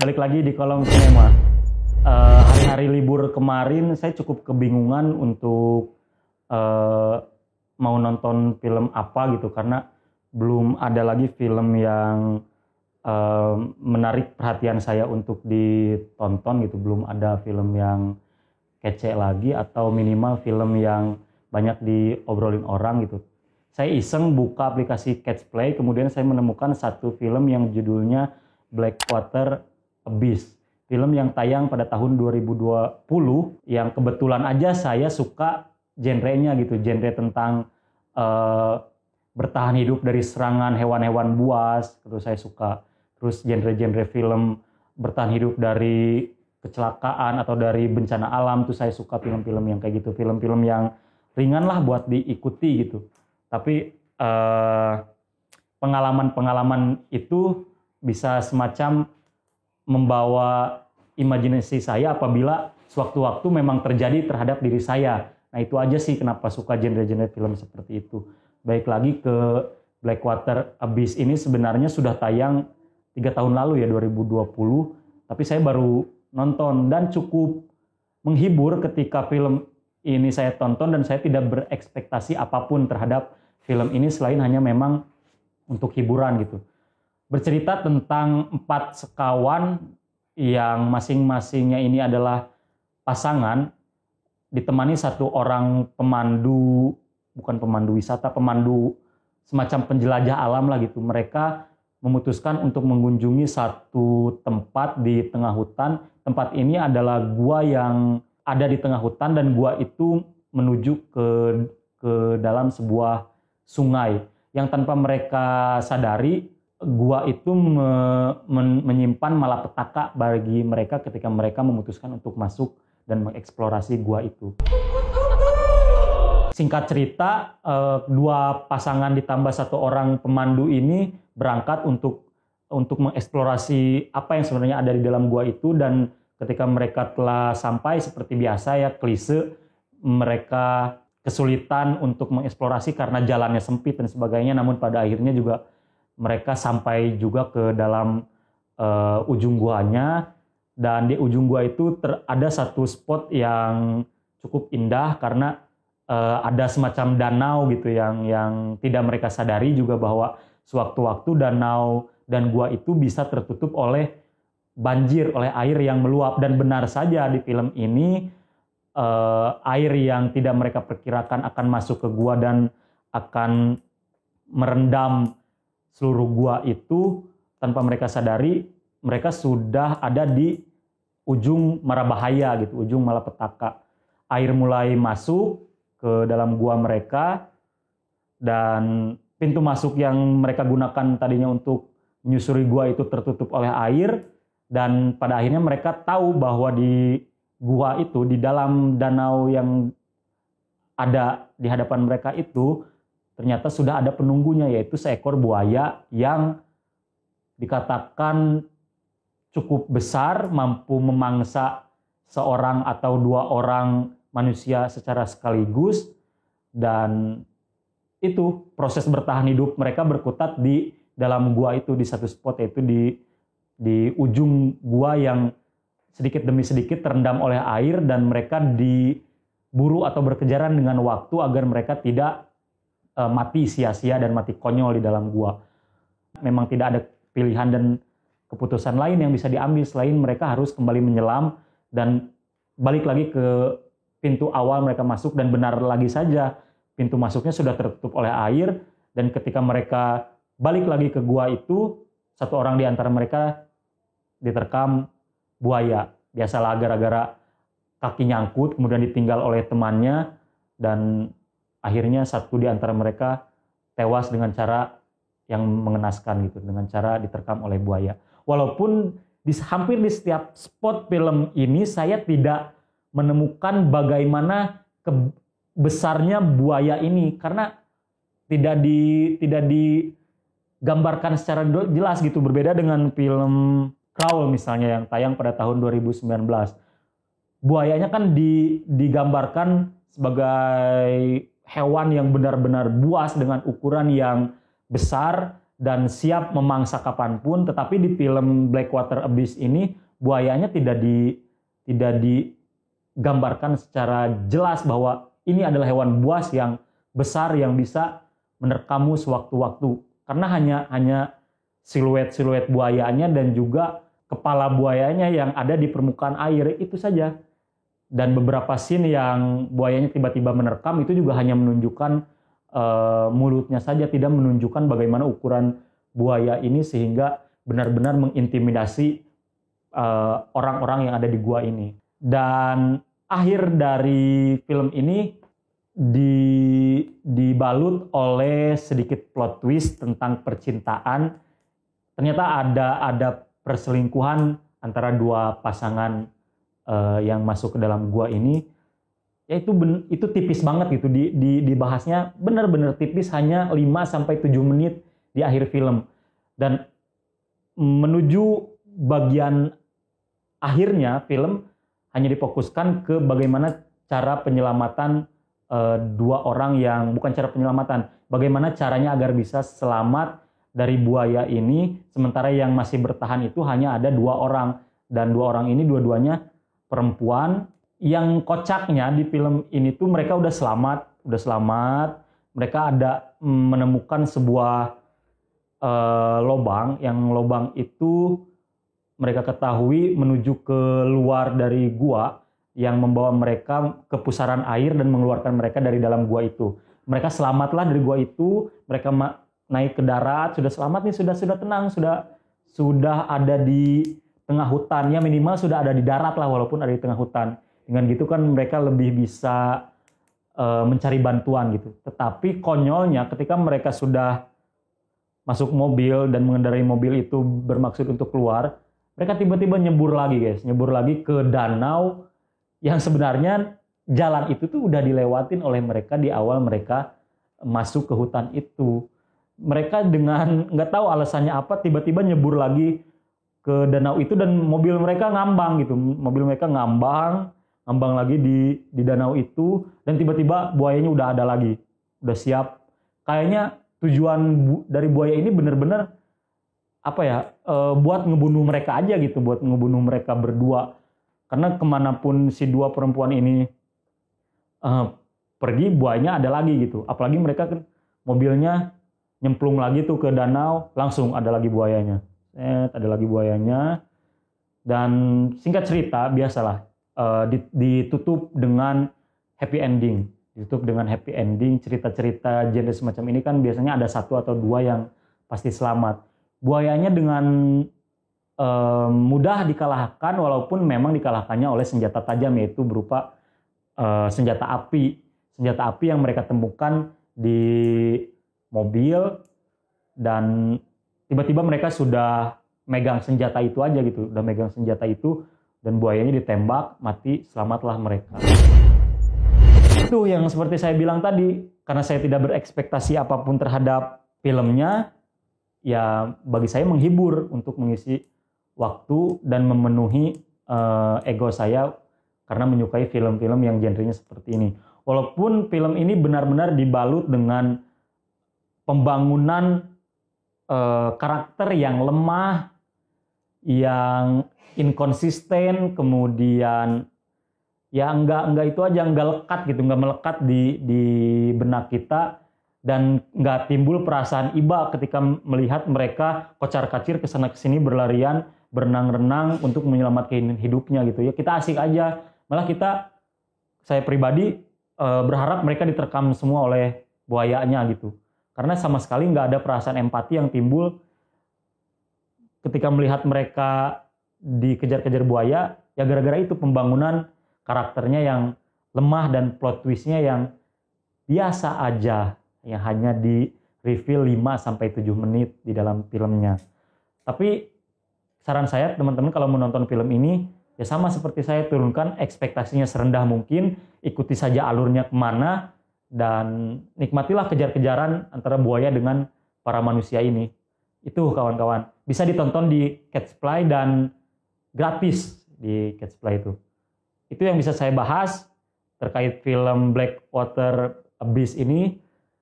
Balik lagi di kolom sinema. Hari-hari libur kemarin saya cukup kebingungan untuk eh, mau nonton film apa gitu karena belum ada lagi film yang menarik perhatian saya untuk ditonton gitu. Belum ada film yang kece lagi atau minimal film yang banyak diobrolin orang gitu. Saya iseng buka aplikasi Catch Play, kemudian saya menemukan satu film yang judulnya Blackwater Abyss. Film yang tayang pada tahun 2020 yang kebetulan aja saya suka genrenya gitu, genre tentang eh, bertahan hidup dari serangan hewan-hewan buas, terus saya suka. Terus genre-genre film bertahan hidup dari kecelakaan atau dari bencana alam tuh saya suka film-film yang kayak gitu, film-film yang ringan lah buat diikuti gitu. Tapi pengalaman-pengalaman itu bisa semacam membawa imajinasi saya apabila sewaktu-waktu memang terjadi terhadap diri saya. Nah itu aja sih kenapa suka genre-genre film seperti itu. Baik lagi ke Blackwater Abyss ini sebenarnya sudah tayang 3 tahun lalu ya, 2020. Tapi saya baru nonton dan cukup menghibur ketika film ini saya tonton dan saya tidak berekspektasi apapun terhadap film ini selain hanya memang untuk hiburan gitu. Bercerita tentang 4 sekawan yang masing-masingnya ini adalah pasangan ditemani satu orang pemandu, bukan pemandu wisata, pemandu semacam penjelajah alam lah gitu. Mereka memutuskan untuk mengunjungi satu tempat di tengah hutan. Tempat ini adalah gua yang ada di tengah hutan dan gua itu menuju ke dalam sebuah sungai yang tanpa mereka sadari gua itu menyimpan malapetaka bagi mereka ketika mereka memutuskan untuk masuk dan mengeksplorasi gua itu. Singkat cerita, 2 pasangan ditambah 1 orang pemandu ini berangkat untuk mengeksplorasi apa yang sebenarnya ada di dalam gua itu, dan ketika mereka telah sampai seperti biasa ya klise, mereka kesulitan untuk mengeksplorasi karena jalannya sempit dan sebagainya, namun pada akhirnya juga mereka sampai juga ke dalam ujung guanya, dan di ujung gua itu ada satu spot yang cukup indah karena ada semacam danau gitu yang tidak mereka sadari juga bahwa sewaktu-waktu danau dan gua itu bisa tertutup oleh banjir, oleh air yang meluap. Dan benar saja di film ini air yang tidak mereka perkirakan akan masuk ke gua dan akan merendam seluruh gua itu, tanpa mereka sadari mereka sudah ada di ujung mara bahaya gitu, ujung malapetaka. Air mulai masuk ke dalam gua mereka dan pintu masuk yang mereka gunakan tadinya untuk menyusuri gua itu tertutup oleh air, dan pada akhirnya mereka tahu bahwa di gua itu, di dalam danau yang ada di hadapan mereka itu ternyata sudah ada penunggunya, yaitu seekor buaya yang dikatakan cukup besar, mampu memangsa seorang atau 2 orang manusia secara sekaligus. Dan itu proses bertahan hidup mereka berkutat di dalam gua itu, di satu spot, yaitu di ujung gua yang sedikit demi sedikit terendam oleh air, dan mereka diburu atau berkejaran dengan waktu agar mereka tidak mati sia-sia dan mati konyol di dalam gua. Memang tidak ada pilihan dan keputusan lain yang bisa diambil selain mereka harus kembali menyelam dan balik lagi ke pintu awal mereka masuk. Dan benar lagi saja, pintu masuknya sudah tertutup oleh air, dan ketika mereka balik lagi ke gua itu, 1 orang di antara mereka diterkam buaya. Biasalah gara-gara kaki nyangkut, kemudian ditinggal oleh temannya, dan akhirnya 1 di antara mereka tewas dengan cara yang mengenaskan gitu, dengan cara diterkam oleh buaya. Walaupun hampir di setiap spot film ini saya tidak menemukan bagaimana besarnya buaya ini, karena tidak digambarkan secara jelas gitu. Berbeda dengan film Crawl misalnya yang tayang pada tahun 2019. Buayanya kan digambarkan sebagai hewan yang benar-benar buas dengan ukuran yang besar dan siap memangsa kapanpun. Tetapi di film Blackwater Abyss ini buayanya tidak digambarkan secara jelas bahwa ini adalah hewan buas yang besar yang bisa menerkammu sewaktu-waktu. Karena hanya siluet buayanya dan juga kepala buayanya yang ada di permukaan air, itu saja. Dan beberapa scene yang buayanya tiba-tiba menerkam itu juga hanya menunjukkan mulutnya saja, tidak menunjukkan bagaimana ukuran buaya ini sehingga benar-benar mengintimidasi orang-orang yang ada di gua ini. Dan akhir dari film ini dibalut oleh sedikit plot twist tentang percintaan. Ternyata ada perselingkuhan antara dua pasangan yang masuk ke dalam gua ini. Ya itu tipis banget gitu, dibahasnya benar-benar tipis, hanya 5-7 menit di akhir film. Dan menuju bagian akhirnya film hanya difokuskan ke bagaimana cara penyelamatan dua orang yang, bukan cara penyelamatan, bagaimana caranya agar bisa selamat dari buaya ini, sementara yang masih bertahan itu hanya ada 2 orang, dan 2 orang ini dua-duanya perempuan. Yang kocaknya di film ini tuh mereka udah selamat, mereka ada menemukan sebuah lobang, yang lobang itu mereka ketahui menuju ke luar dari gua, yang membawa mereka ke pusaran air dan mengeluarkan mereka dari dalam gua itu. Mereka selamatlah dari gua itu, mereka naik ke darat, sudah selamat nih, sudah tenang, sudah ada di tengah hutan, ya minimal sudah ada di darat lah walaupun ada di tengah hutan. Dengan gitu kan mereka lebih bisa mencari bantuan gitu. Tetapi konyolnya ketika mereka sudah masuk mobil dan mengendarai mobil itu bermaksud untuk keluar, mereka tiba-tiba nyebur lagi ke danau yang sebenarnya jalan itu tuh udah dilewatin oleh mereka di awal mereka masuk ke hutan itu. Mereka dengan nggak tahu alasannya apa tiba-tiba nyebur lagi ke danau itu dan mobil mereka ngambang gitu. Mobil mereka ngambang lagi di danau itu, dan tiba-tiba buayanya udah ada lagi, udah siap. Kayaknya tujuan dari buaya ini benar-benar buat ngebunuh mereka aja gitu, buat ngebunuh mereka berdua. Karena kemanapun si 2 perempuan ini pergi, buayanya ada lagi gitu. Apalagi mereka kan mobilnya nyemplung lagi tuh ke danau, langsung ada lagi buayanya. Ada lagi buayanya. Dan singkat cerita, biasalah, ditutup dengan happy ending. Cerita-cerita genre semacam ini kan biasanya ada 1 atau 2 yang pasti selamat. Buayanya dengan mudah dikalahkan, walaupun memang dikalahkannya oleh senjata tajam, yaitu berupa senjata api yang mereka temukan di mobil, dan tiba-tiba mereka sudah megang senjata itu aja gitu, dan buayanya ditembak, mati, selamatlah mereka. Itu yang seperti saya bilang tadi, karena saya tidak berekspektasi apapun terhadap filmnya, ya bagi saya menghibur untuk mengisi waktu dan memenuhi ego saya karena menyukai film-film yang genrenya seperti ini. Walaupun film ini benar-benar dibalut dengan pembangunan karakter yang lemah, yang inkonsisten, kemudian ya enggak itu aja, enggak lekat gitu, enggak melekat di benak kita, dan enggak timbul perasaan iba ketika melihat mereka kocar-kacir kesana kesini berlarian, berenang-renang untuk menyelamatkan hidupnya gitu ya. Kita asik aja, malah saya pribadi berharap mereka diterkam semua oleh buayanya gitu, karena sama sekali enggak ada perasaan empati yang timbul ketika melihat mereka dikejar-kejar buaya, ya gara-gara itu pembangunan karakternya yang lemah dan plot twistnya yang biasa aja, yang hanya di reveal 5-7 menit di dalam filmnya. Tapi saran saya teman-teman kalau menonton film ini, ya sama seperti saya, turunkan ekspektasinya serendah mungkin, ikuti saja alurnya kemana, dan nikmatilah kejar-kejaran antara buaya dengan para manusia ini. Itu kawan-kawan, bisa ditonton di Catchplay dan gratis di Catchplay itu. Itu yang bisa saya bahas terkait film Blackwater Abyss ini.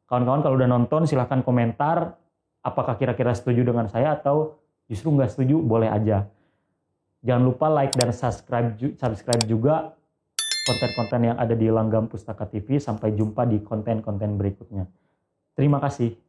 Kawan-kawan kalau udah nonton silahkan komentar apakah kira-kira setuju dengan saya atau justru nggak setuju, boleh aja. Jangan lupa like dan subscribe juga konten-konten yang ada di Langgam Pustaka TV. Sampai jumpa di konten-konten berikutnya. Terima kasih.